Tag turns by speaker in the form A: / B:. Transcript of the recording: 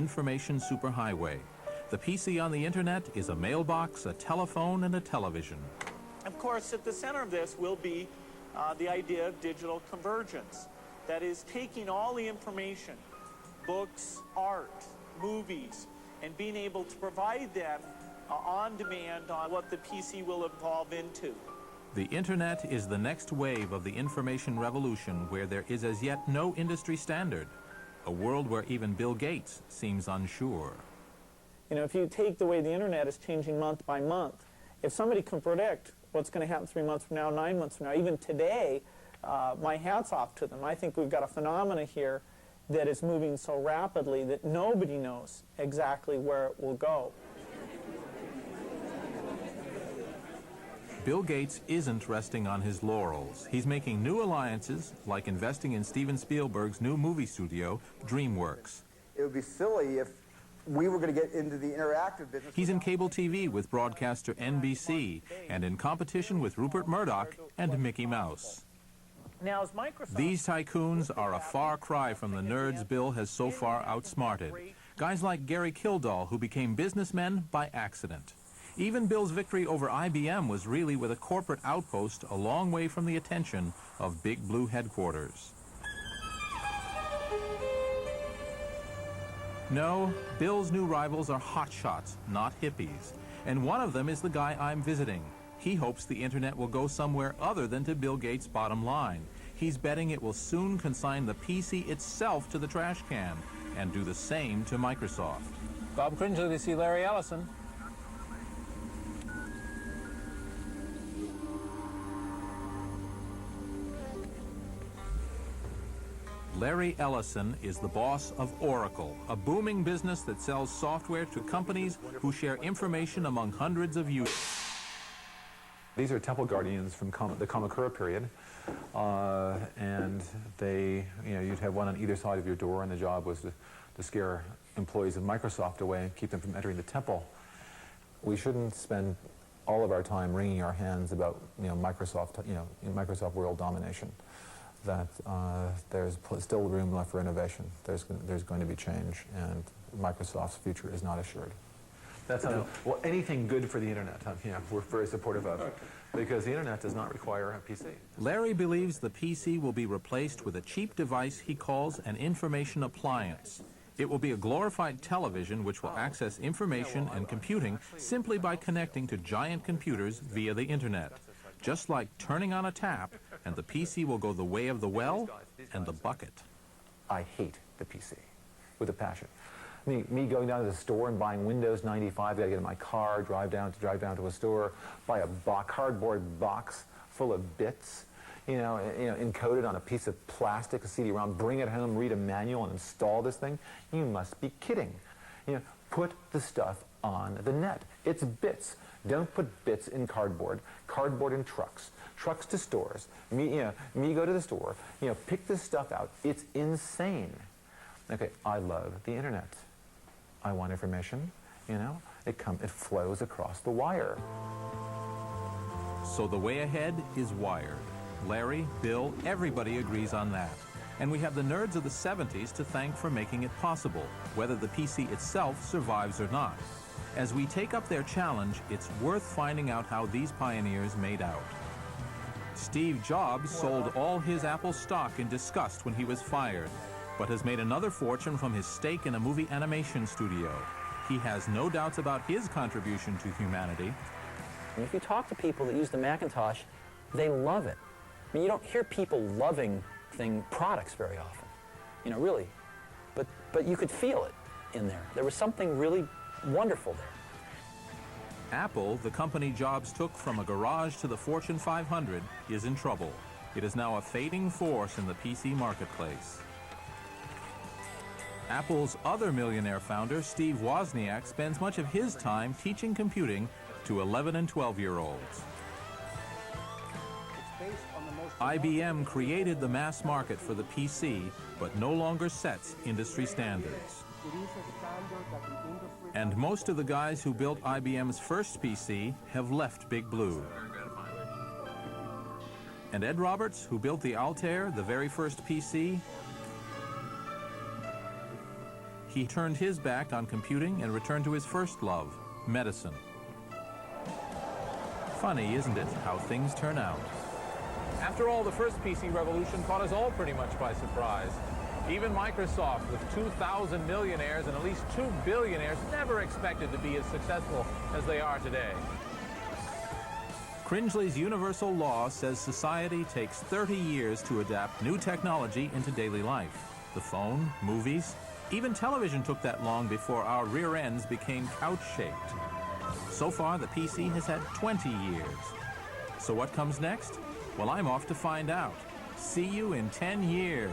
A: information superhighway. The PC on the internet is a mailbox, a telephone, and a television.
B: Of course, at the center of this will be the idea of digital convergence. That is, taking all the information, books, art, movies, and being able to provide them on demand on what the PC will evolve into.
A: The internet is the next wave of the information revolution where there is as yet no industry standard. A world where even Bill Gates seems unsure.
B: You know, if you take the way the internet is changing month by month, if somebody can predict what's going to happen 3 months from now, 9 months from now, even today, my hat's off to them. I think we've got a phenomena here that is moving so rapidly that nobody knows exactly where it will go.
A: Bill Gates isn't resting on his laurels. He's making new alliances, like investing in Steven Spielberg's new movie studio, DreamWorks.
C: It would be silly if we were going to get into the interactive business.
A: He's in cable TV with broadcaster NBC and in competition with Rupert Murdoch and Mickey Mouse.
B: Now, as Microsoft...
A: These tycoons are a far cry from the nerds Bill has so far outsmarted. Guys like Gary Kildall, who became businessmen by accident. Even Bill's victory over IBM was really with a corporate outpost a long way from the attention of Big Blue headquarters. No, Bill's new rivals are hotshots, not hippies. And one of them is the guy I'm visiting. He hopes the internet will go somewhere other than to Bill Gates' bottom line. He's betting it will soon consign the PC itself to the trash can and do the same to Microsoft.
D: Bob Cringely to see Larry Ellison.
A: Larry Ellison is the boss of Oracle, a booming business that sells software to companies who share information among hundreds of users.
E: These are temple guardians from the Kamakura period, and they, you'd have one on either side of your door, and the job was to scare employees of Microsoft away and keep them from entering the temple. We shouldn't spend all of our time wringing our hands about, Microsoft, Microsoft world domination. That there's still room left for innovation. There's going to be change, and Microsoft's future is not assured. That's well, anything good for the internet, we're very supportive of, because the internet does not require a PC.
A: Larry believes the PC will be replaced with a cheap device he calls an information appliance. It will be a glorified television which will access information and computing simply by connecting to giant computers via the internet. Just like turning on a tap, and the PC will go the way of the well and the bucket.
E: I hate the PC with a passion. Me going down to the store and buying Windows 95, I get in my car, drive down to a store, buy a cardboard box full of bits, encoded on a piece of plastic, a CD-ROM, bring it home, read a manual, and install this thing. You must be kidding. Put the stuff on the net. It's bits. Don't put bits in cardboard in trucks to stores. Me go to the store, pick this stuff out. It's insane. Okay, I love the internet. I want information, it flows across the wire.
A: So the way ahead is wired. Larry, Bill, everybody agrees on that. And we have the nerds of the 70s to thank for making it possible, whether the PC itself survives or not. As we take up their challenge, it's worth finding out how these pioneers made out. Steve Jobs sold all his Apple stock in disgust when he was fired, but has made another fortune from his stake in a movie animation studio. He has no doubts about his contribution to humanity.
F: And if you talk to people that use the Macintosh, they love it. I mean, you don't hear people loving products very often, really. But you could feel it in there. There was something really wonderful there.
A: Apple, the company Jobs took from a garage to the Fortune 500, is in trouble. It is now a fading force in the PC marketplace. Apple's other millionaire founder, Steve Wozniak, spends much of his time teaching computing to 11 and 12-year-olds. IBM created the mass market for the PC, but no longer sets industry standards. And most of the guys who built IBM's first PC have left Big Blue. And Ed Roberts, who built the Altair, the very first PC, he turned his back on computing and returned to his first love, medicine. Funny, isn't it, how things turn out?
D: After all, the first PC revolution caught us all pretty much by surprise. Even Microsoft, with 2,000 millionaires and at least 2 billionaires, never expected to be as successful as they are today.
A: Cringely's universal law says society takes 30 years to adapt new technology into daily life. The phone, movies, even television took that long before our rear ends became couch-shaped. So far, the PC has had 20 years. So what comes next? Well, I'm off to find out. See you in 10 years.